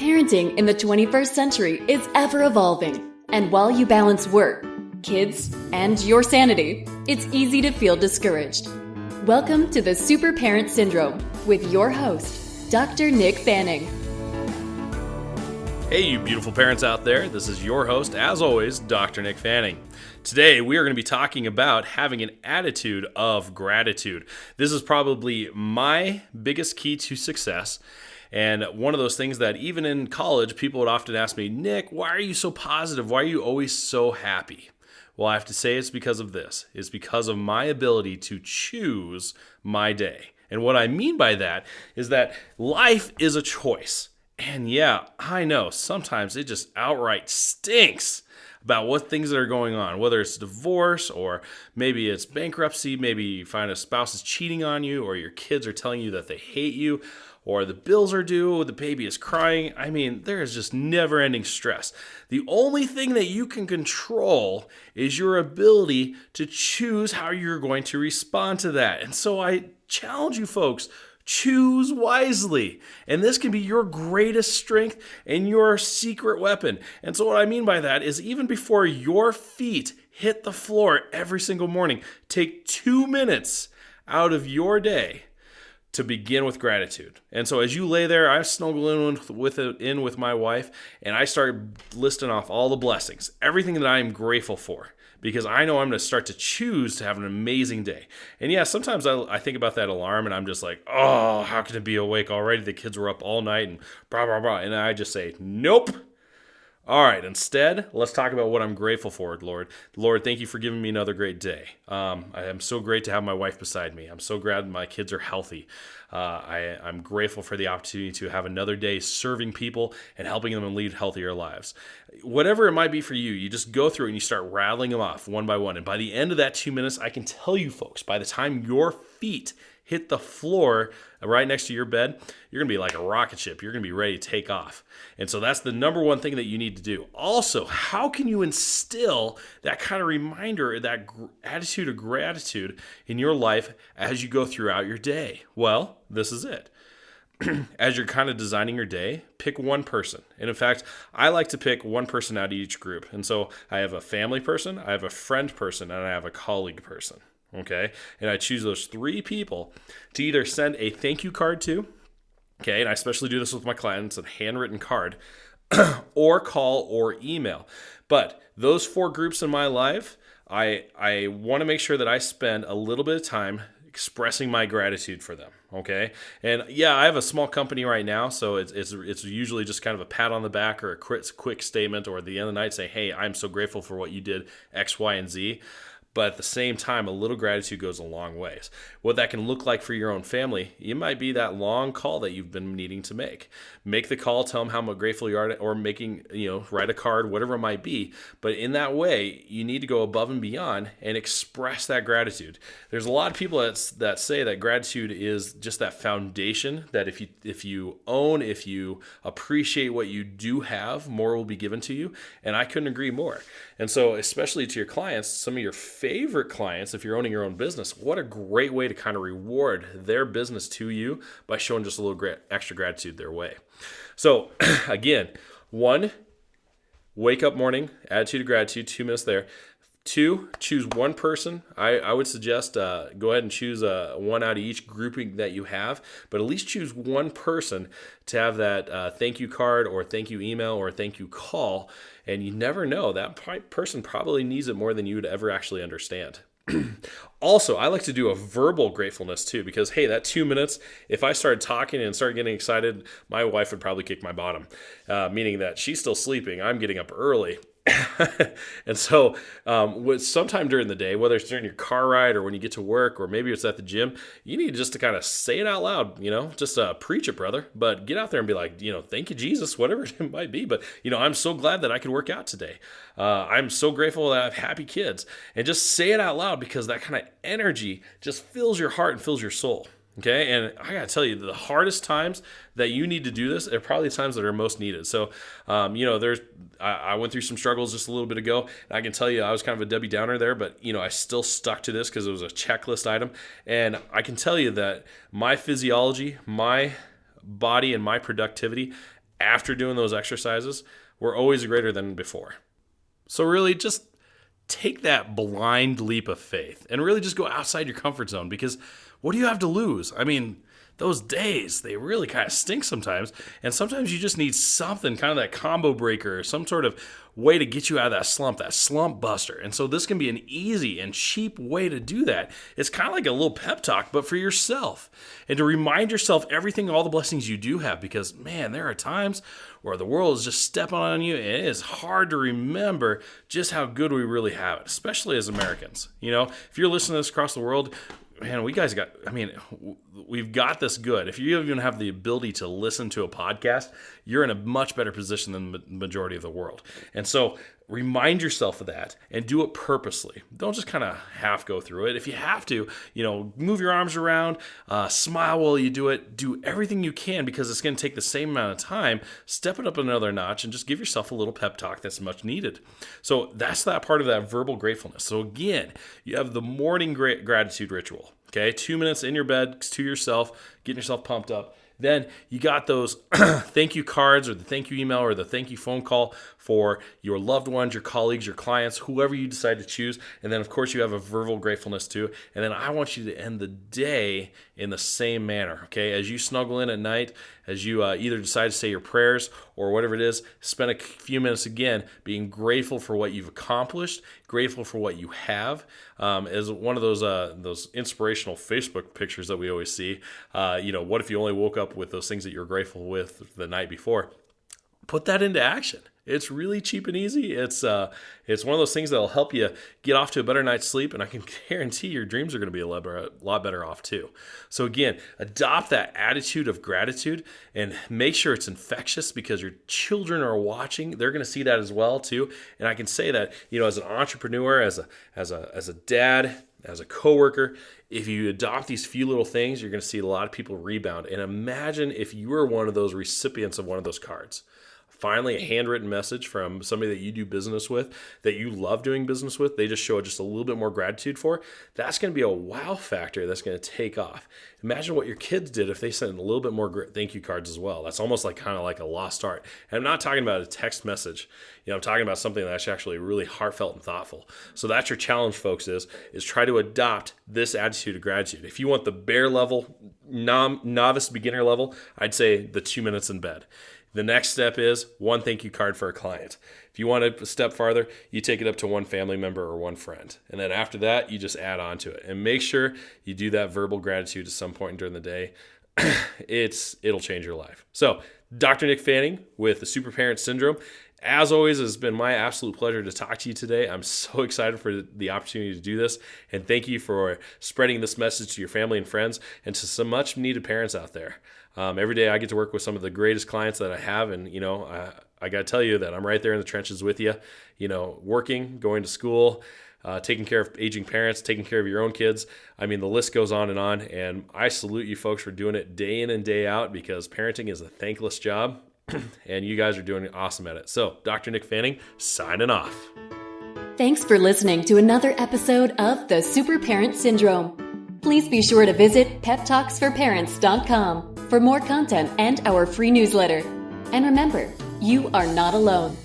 Parenting in the 21st century is ever evolving, and while you balance work, kids, and your sanity, it's easy to feel discouraged. Welcome to the Super Parent Syndrome with your host, Dr. Nick Fanning. Hey, you beautiful parents out there. This is your host, as always, Dr. Nick Fanning. Today, we are going to be talking about having an attitude of gratitude. This is probably my biggest key to success. And one of those things that even in college, people would often ask me, Nick, why are you so positive? Why are you always so happy? Well, I have to say it's because of this. It's because of my ability to choose my day. And what I mean by that is that life is a choice. And yeah, I know sometimes it just outright stinks about what things that are going on, whether it's divorce or maybe it's bankruptcy, maybe you find a spouse is cheating on you or your kids are telling you that they hate you, or the bills are due, the baby is crying. I mean, there is just never-ending stress. The only thing that you can control is your ability to choose how you're going to respond to that. And so I challenge you folks, choose wisely. And this can be your greatest strength and your secret weapon. And so what I mean by that is even before your feet hit the floor every single morning, take 2 minutes out of your day to begin with gratitude. And so as you lay there, I snuggle in with my wife, and I start listing off all the blessings, everything that I am grateful for, because I know I'm going to start to choose to have an amazing day. And yeah, sometimes I think about that alarm, and I'm just like, oh, how can it be awake already? The kids were up all night, and blah, blah, blah. And I just say, nope. All right, instead, let's talk about what I'm grateful for, Lord. Lord, thank you for giving me another great day. I am so great to have my wife beside me. I'm so glad my kids are healthy. I'm grateful for the opportunity to have another day serving people and helping them lead healthier lives. Whatever it might be for you, you just go through it and you start rattling them off one by one. And by the end of that 2 minutes, I can tell you folks, by the time your feet hit the floor right next to your bed, you're going to be like a rocket ship. You're going to be ready to take off. And so that's the number one thing that you need to do. Also, how can you instill that kind of reminder, that attitude of gratitude in your life as you go throughout your day? Well, this is it. As you're kind of designing your day, pick one person. And in fact, I like to pick one person out of each group. And so I have a family person, I have a friend person, and I have a colleague person. Okay, and I choose those three people to either send a thank you card to, okay, and I especially do this with my clients, a handwritten card, or call or email. But those four groups in my life, I want to make sure that I spend a little bit of time expressing my gratitude for them, okay? And yeah, I have a small company right now, so it's usually just kind of a pat on the back or a quick statement, or at the end of the night say, hey, I'm so grateful for what you did, X, Y, and Z. But at the same time, a little gratitude goes a long ways. What that can look like for your own family, it might be that long call that you've been needing to make. Make the call, tell them how grateful you are, or write a card, whatever it might be. But in that way, you need to go above and beyond and express that gratitude. There's a lot of people that say that gratitude is just that foundation, that if you appreciate what you do have, more will be given to you. And I couldn't agree more. And so, especially to your clients, some of your favorite clients, if you're owning your own business, what a great way to kind of reward their business to you by showing just a little extra gratitude their way. So again, 1, wake up morning, attitude of gratitude, 2 minutes there. 2, choose one person. I would suggest go ahead and choose one out of each grouping that you have, but at least choose one person to have that thank you card or thank you email or thank you call. And you never know, that person probably needs it more than you would ever actually understand. Also, I like to do a verbal gratefulness too, because hey, that 2 minutes, if I started talking and started getting excited, my wife would probably kick my bottom, meaning that she's still sleeping. I'm getting up early. And so sometime during the day, whether it's during your car ride or when you get to work, or maybe it's at the gym, you need just to kind of say it out loud, just preach it, brother. But get out there and be like, thank you, Jesus, whatever it might be. But, I'm so glad that I could work out today. I'm so grateful that I have happy kids. And just say it out loud, because that kind of energy just fills your heart and fills your soul. Okay, and I gotta tell you, the hardest times that you need to do this are probably the times that are most needed. So, I went through some struggles just a little bit ago, and I can tell you I was kind of a Debbie Downer there, but I still stuck to this because it was a checklist item, and I can tell you that my physiology, my body, and my productivity after doing those exercises were always greater than before. So really just take that blind leap of faith and really just go outside your comfort zone, because what do you have to lose? I mean, those days, they really kind of stink sometimes. And sometimes you just need something, kind of that combo breaker or some sort of way to get you out of that slump buster. And so this can be an easy and cheap way to do that. It's kind of like a little pep talk, but for yourself. And to remind yourself everything, all the blessings you do have, because man, there are times where the world is just stepping on you, and it is hard to remember just how good we really have it, especially as Americans. You know, if you're listening to this across the world, man, we've got this good. If you even have the ability to listen to a podcast, you're in a much better position than the majority of the world. And so remind yourself of that and do it purposely. Don't just kind of half go through it. If you have to, move your arms around, smile while you do it, do everything you can, because it's going to take the same amount of time. Step it up another notch and just give yourself a little pep talk that's much needed. So that's that part of that verbal gratefulness. So again, you have the morning gratitude ritual. Okay, 2 minutes in your bed to yourself, getting yourself pumped up. Then you got those thank you cards or the thank you email or the thank you phone call for your loved ones, your colleagues, your clients, whoever you decide to choose. And then, of course, you have a verbal gratefulness too. And then I want you to end the day in the same manner, okay? As you snuggle in at night, as you either decide to say your prayers or whatever it is, spend a few minutes again being grateful for what you've accomplished, grateful for what you have. As one of those inspirational Facebook pictures that we always see, what if you only woke up with those things that you're grateful with the night before? Put that into action. It's really cheap and easy. It's one of those things that'll help you get off to a better night's sleep, and I can guarantee your dreams are going to be a lot better off too. So again, adopt that attitude of gratitude and make sure it's infectious, because your children are watching. They're going to see that as well too. And I can say that, as an entrepreneur, as a dad, as a coworker, if you adopt these few little things, you're going to see a lot of people rebound. And imagine if you were one of those recipients of one of those cards. Finally, a handwritten message from somebody that you do business with, that you love doing business with, they just show just a little bit more gratitude for. That's going to be a wow factor that's going to take off. Imagine what your kids did if they sent a little bit more thank you cards as well. That's almost kind of like a lost art. And I'm not talking about a text message. I'm talking about something that's actually really heartfelt and thoughtful. So that's your challenge, folks, is try to adopt this attitude of gratitude. If you want the bare level, novice beginner level, I'd say the 2 minutes in bed. The next step is one thank you card for a client. If you want to step farther, you take it up to one family member or one friend. And then after that, you just add on to it. And make sure you do that verbal gratitude at some point during the day. It'll change your life. So, Dr. Nick Fanning with the Super Parent Syndrome. As always, it's been my absolute pleasure to talk to you today. I'm so excited for the opportunity to do this. And thank you for spreading this message to your family and friends and to some much needed parents out there. Every day I get to work with some of the greatest clients that I have. And, I got to tell you that I'm right there in the trenches with you, working, going to school, taking care of aging parents, taking care of your own kids. I mean, the list goes on. And I salute you folks for doing it day in and day out, because parenting is a thankless job. And you guys are doing awesome at it. So, Dr. Nick Fanning, signing off. Thanks for listening to another episode of the Super Parent Syndrome. Please be sure to visit peptalksforparents.com for more content and our free newsletter. And remember, you are not alone.